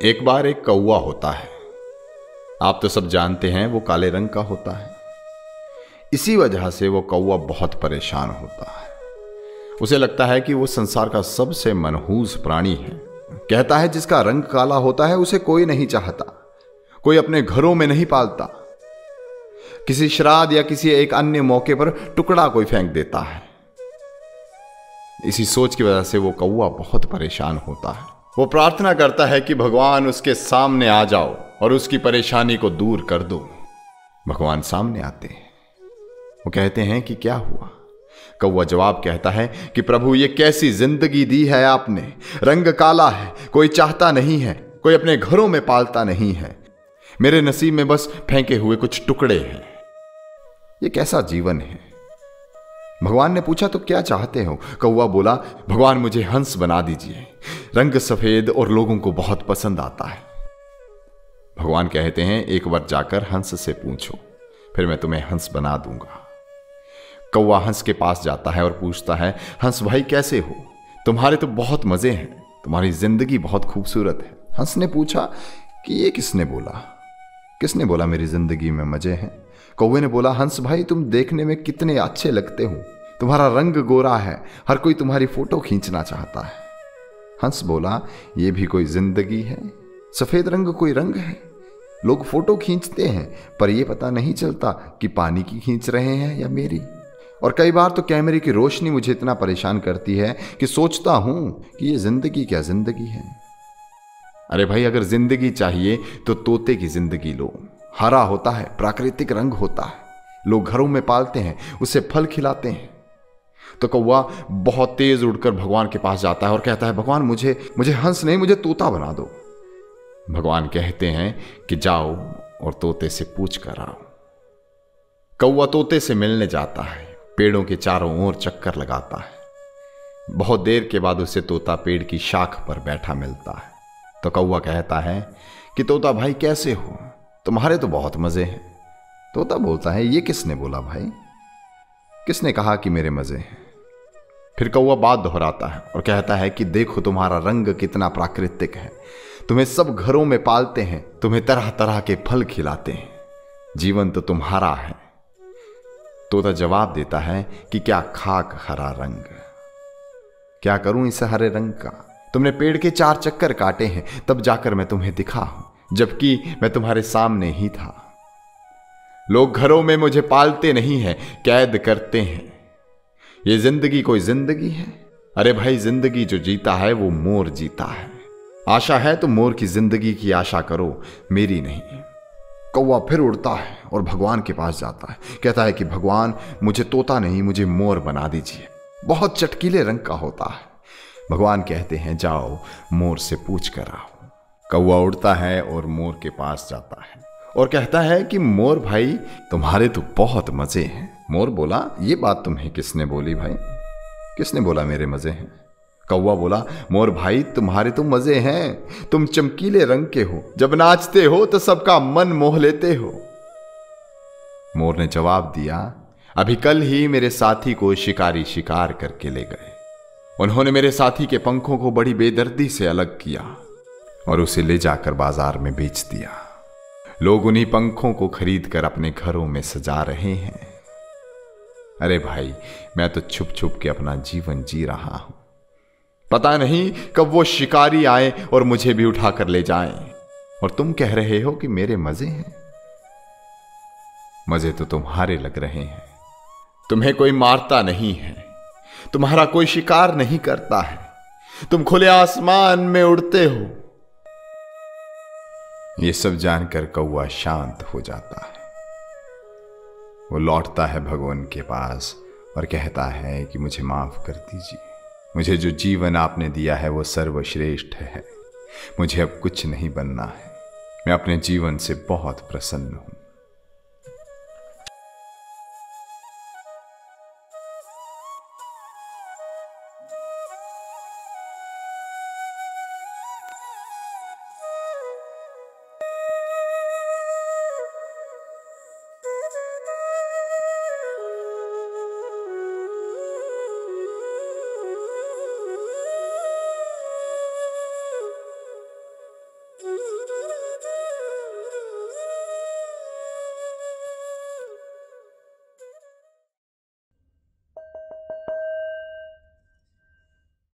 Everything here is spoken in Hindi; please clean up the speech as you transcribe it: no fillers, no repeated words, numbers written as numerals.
एक बार एक कौवा होता है। आप तो सब जानते हैं वो काले रंग का होता है। इसी वजह से वो कौवा बहुत परेशान होता है। उसे लगता है कि वो संसार का सबसे मनहूस प्राणी है। कहता है जिसका रंग काला होता है उसे कोई नहीं चाहता, कोई अपने घरों में नहीं पालता। किसी श्राद्ध या किसी एक अन्य मौके पर टुकड़ा कोई फेंक देता है। इसी सोच की वजह से वो कौवा बहुत परेशान होता है। वो प्रार्थना करता है कि भगवान उसके सामने आ जाओ और उसकी परेशानी को दूर कर दो। भगवान सामने आते हैं। वो कहते हैं कि क्या हुआ? कौवा जवाब कहता है कि प्रभु ये कैसी जिंदगी दी है आपने। रंग काला है, कोई चाहता नहीं है, कोई अपने घरों में पालता नहीं है। मेरे नसीब में बस फेंके हुए कुछ टुकड़े हैं। ये कैसा जीवन है? भगवान ने पूछा तो क्या चाहते हो? कौवा बोला, भगवान मुझे हंस बना दीजिए। रंग सफेद और लोगों को बहुत पसंद आता है। भगवान कहते हैं एक बार जाकर हंस से पूछो, फिर मैं तुम्हें हंस बना दूंगा। कौवा हंस के पास जाता है और पूछता है, हंस भाई कैसे हो? तुम्हारे तो बहुत मजे हैं, तुम्हारी जिंदगी बहुत खूबसूरत है। हंस ने पूछा कि ये किसने बोला? किसने बोला मेरी जिंदगी में मजे हैं? कौवे ने बोला, हंस भाई तुम देखने में कितने अच्छे लगते हो, तुम्हारा रंग गोरा है, हर कोई तुम्हारी फोटो खींचना चाहता है। हंस बोला, ये भी कोई जिंदगी है? सफेद रंग कोई रंग है? लोग फोटो खींचते हैं पर यह पता नहीं चलता कि पानी की खींच रहे हैं या मेरी। और कई बार तो कैमरे की रोशनी मुझे इतना परेशान करती है कि सोचता हूं कि ये जिंदगी क्या जिंदगी है। अरे भाई अगर जिंदगी चाहिए तो तोते की जिंदगी लो। हरा होता है, प्राकृतिक रंग होता है, लोग घरों में पालते हैं, उसे फल खिलाते हैं। तो कौवा बहुत तेज उड़कर भगवान के पास जाता है और कहता है, भगवान मुझे हंस नहीं, मुझे तोता बना दो। भगवान कहते हैं कि जाओ और तोते से पूछ कर आओ। कौवा तोते से मिलने जाता है, पेड़ों के चारों ओर चक्कर लगाता है। बहुत देर के बाद उसे तोता पेड़ की शाख पर बैठा मिलता है। तो कौवा कहता है कि तोता भाई कैसे हो? तुम्हारे तो बहुत मजे हैं। तोता बोलता है, ये किसने बोला भाई? किसने कहा कि मेरे मजे हैं? फिर कौवा बात दोहराता है और कहता है कि देखो तुम्हारा रंग कितना प्राकृतिक है, तुम्हें सब घरों में पालते हैं, तुम्हें तरह तरह के फल खिलाते हैं, जीवन तो तुम्हारा है। तोता जवाब देता है कि क्या खाक हरा रंग, क्या करूं इस हरे रंग का? तुमने पेड़ के 4 चक्कर काटे हैं तब जाकर मैं तुम्हें दिखा हूं, जबकि मैं तुम्हारे सामने ही था। लोग घरों में मुझे पालते नहीं हैं, कैद करते हैं। ये जिंदगी कोई जिंदगी है? अरे भाई जिंदगी जो जीता है वो मोर जीता है। आशा है तो मोर की जिंदगी की आशा करो, मेरी नहीं। कौवा फिर उड़ता है और भगवान के पास जाता है। कहता है कि भगवान मुझे तोता नहीं, मुझे मोर बना दीजिए। बहुत चटकीले रंग का होता है। भगवान कहते हैं जाओ मोर से पूछ कर आओ। कौवा उड़ता है और मोर के पास जाता है और कहता है कि मोर भाई तुम्हारे तो बहुत मजे हैं। मोर बोला, ये बात तुम्हें किसने बोली भाई? किसने बोला मेरे मजे हैं? कौवा बोला, मोर भाई तुम्हारे तो मजे हैं, तुम चमकीले रंग के हो, जब नाचते हो तो सबका मन मोह लेते हो। मोर ने जवाब दिया, अभी कल ही मेरे साथी को शिकारी शिकार करके ले गए। उन्होंने मेरे साथी के पंखों को बड़ी बेदर्दी से अलग किया और उसे ले जाकर बाजार में बेच दिया। लोग उन्हीं पंखों को खरीद कर अपने घरों में सजा रहे हैं। अरे भाई मैं तो छुप छुप के अपना जीवन जी रहा हूं। पता नहीं कब वो शिकारी आए और मुझे भी उठाकर ले जाएं। और तुम कह रहे हो कि मेरे मजे हैं। मजे तो तुम्हारे लग रहे हैं। तुम्हें कोई मारता नहीं है, तुम्हारा कोई शिकार नहीं करता है, तुम खुले आसमान में उड़ते हो। ये सब जानकर कौवा शांत हो जाता है। वो लौटता है भगवान के पास और कहता है कि मुझे माफ कर दीजिए, मुझे जो जीवन आपने दिया है वो सर्वश्रेष्ठ है। मुझे अब कुछ नहीं बनना है। मैं अपने जीवन से बहुत प्रसन्न हूं।